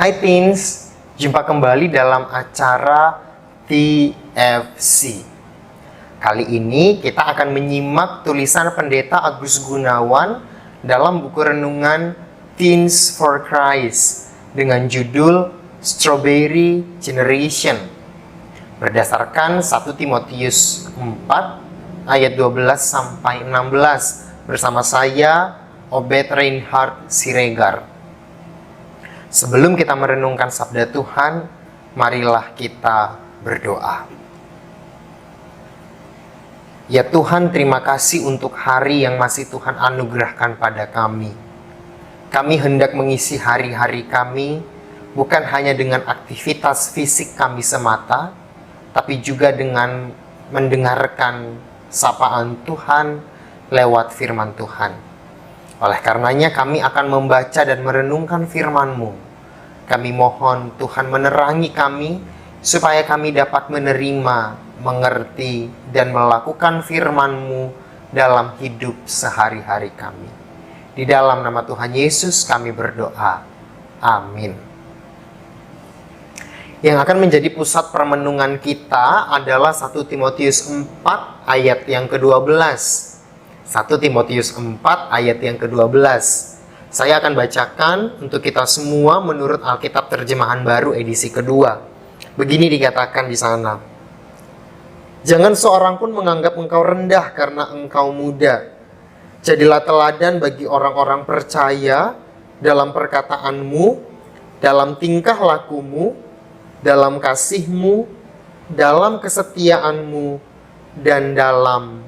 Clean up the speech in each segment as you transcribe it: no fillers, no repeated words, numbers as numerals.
Hai teens, jumpa kembali dalam acara TFC. Kali ini kita akan menyimak tulisan Pendeta Agus Gunawan dalam buku renungan Teens for Christ dengan judul Strawberry Generation berdasarkan 1 Timotius 4 ayat 12 sampai 16 bersama saya Obed Reinhard Siregar. Sebelum kita merenungkan sabda Tuhan, marilah kita berdoa. Ya Tuhan, terima kasih untuk hari yang masih Tuhan anugerahkan pada kami. Kami hendak mengisi hari-hari kami bukan hanya dengan aktivitas fisik kami semata, tapi juga dengan mendengarkan sapaan Tuhan lewat firman Tuhan. Oleh karenanya kami akan membaca dan merenungkan firman-Mu. Kami mohon Tuhan menerangi kami supaya kami dapat menerima, mengerti, dan melakukan firman-Mu dalam hidup sehari-hari kami. Di dalam nama Tuhan Yesus kami berdoa. Amin. Yang akan menjadi pusat permenungan kita adalah 1 Timotius 4 ayat yang ke-12. 1 Timotius 4 ayat yang ke-12. Saya akan bacakan untuk kita semua menurut Alkitab Terjemahan Baru edisi kedua. Begini dikatakan di sana. Jangan seorang pun menganggap engkau rendah karena engkau muda. Jadilah teladan bagi orang-orang percaya dalam perkataanmu, dalam tingkah lakumu, dalam kasihmu, dalam kesetiaanmu, dan dalam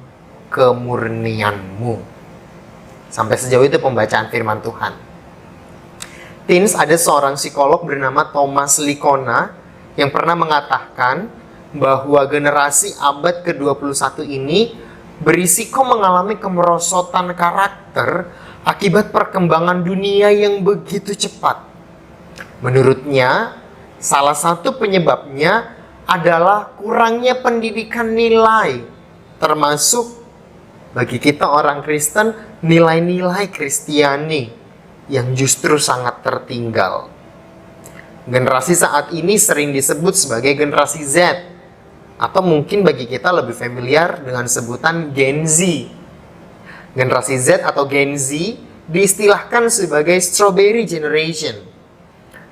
kemurnianmu. Sampai sejauh itu pembacaan firman Tuhan. Teens, ada seorang psikolog bernama Thomas Likona yang pernah mengatakan bahwa generasi abad ke-21 ini berisiko mengalami kemerosotan karakter akibat perkembangan dunia yang begitu cepat. Menurutnya, salah satu penyebabnya adalah kurangnya pendidikan nilai, termasuk bagi kita orang Kristen, nilai-nilai Kristiani yang justru sangat tertinggal. Generasi saat ini sering disebut sebagai generasi Z, atau mungkin bagi kita lebih familiar dengan sebutan Gen Z. Generasi Z atau Gen Z diistilahkan sebagai Strawberry Generation.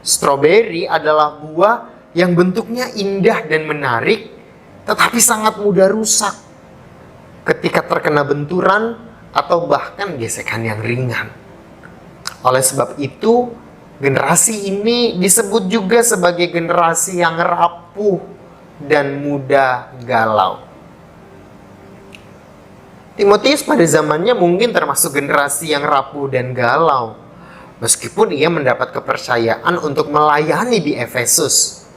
Strawberry adalah buah yang bentuknya indah dan menarik, tetapi sangat mudah rusak ketika terkena benturan atau bahkan gesekan yang ringan. Oleh sebab itu, generasi ini disebut juga sebagai generasi yang rapuh dan mudah galau. Timotius pada zamannya mungkin termasuk generasi yang rapuh dan galau, meskipun ia mendapat kepercayaan untuk melayani di Efesus.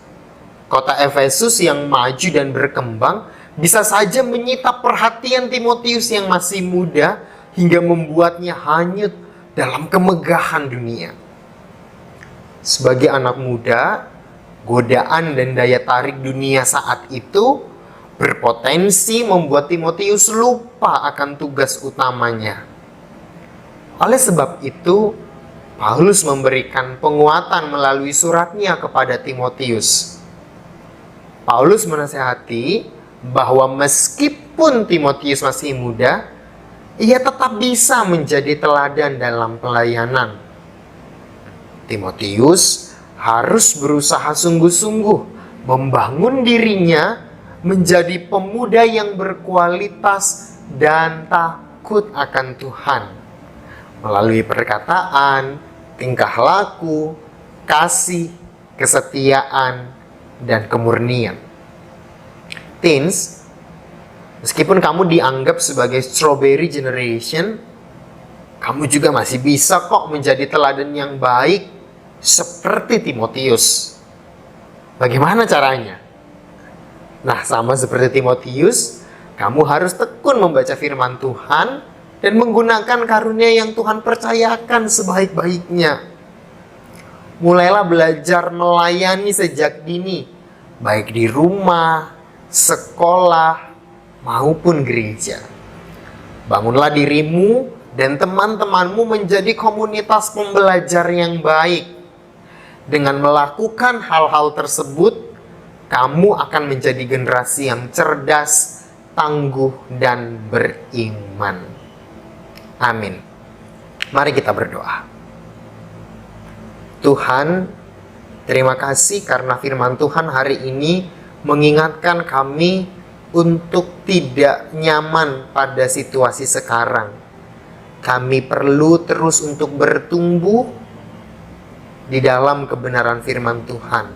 Kota Efesus yang maju dan berkembang bisa saja menyita perhatian Timotius yang masih muda hingga membuatnya hanyut dalam kemegahan dunia. Sebagai anak muda, godaan dan daya tarik dunia saat itu berpotensi membuat Timotius lupa akan tugas utamanya. Oleh sebab itu, Paulus memberikan penguatan melalui suratnya kepada Timotius. Paulus menasihati bahwa meskipun Timotius masih muda, ia tetap bisa menjadi teladan dalam pelayanan. Timotius harus berusaha sungguh-sungguh membangun dirinya menjadi pemuda yang berkualitas dan takut akan Tuhan melalui perkataan, tingkah laku, kasih, kesetiaan, dan kemurnian. Teens, meskipun kamu dianggap sebagai Strawberry Generation, kamu juga masih bisa kok menjadi teladan yang baik seperti Timotius. Bagaimana caranya? Nah, sama seperti Timotius, kamu harus tekun membaca firman Tuhan dan menggunakan karunia yang Tuhan percayakan sebaik-baiknya. Mulailah belajar melayani sejak dini, baik di rumah, sekolah, maupun gereja. Bangunlah dirimu dan teman-temanmu menjadi komunitas pembelajar yang baik. Dengan melakukan hal-hal tersebut, kamu akan menjadi generasi yang cerdas, tangguh, dan beriman. Amin. Mari kita berdoa. Tuhan, terima kasih karena firman Tuhan hari ini mengingatkan kami untuk tidak nyaman pada situasi sekarang. Kami perlu terus untuk bertumbuh di dalam kebenaran firman Tuhan.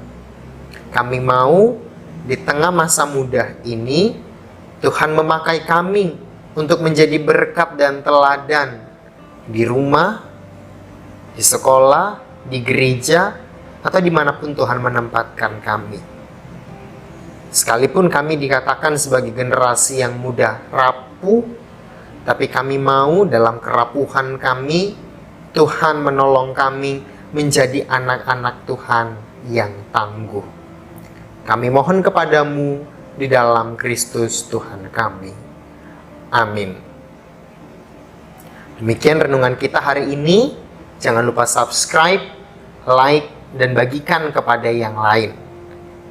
Kami mau di tengah masa muda ini, Tuhan memakai kami untuk menjadi berkat dan teladan di rumah, di sekolah, di gereja, atau dimanapun Tuhan menempatkan kami. Sekalipun kami dikatakan sebagai generasi yang mudah rapuh, tapi kami mau dalam kerapuhan kami, Tuhan menolong kami menjadi anak-anak Tuhan yang tangguh. Kami mohon kepadamu di dalam Kristus Tuhan kami. Amin. Demikian renungan kita hari ini. Jangan lupa subscribe, like, dan bagikan kepada yang lain.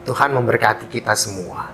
Tuhan memberkati kita semua.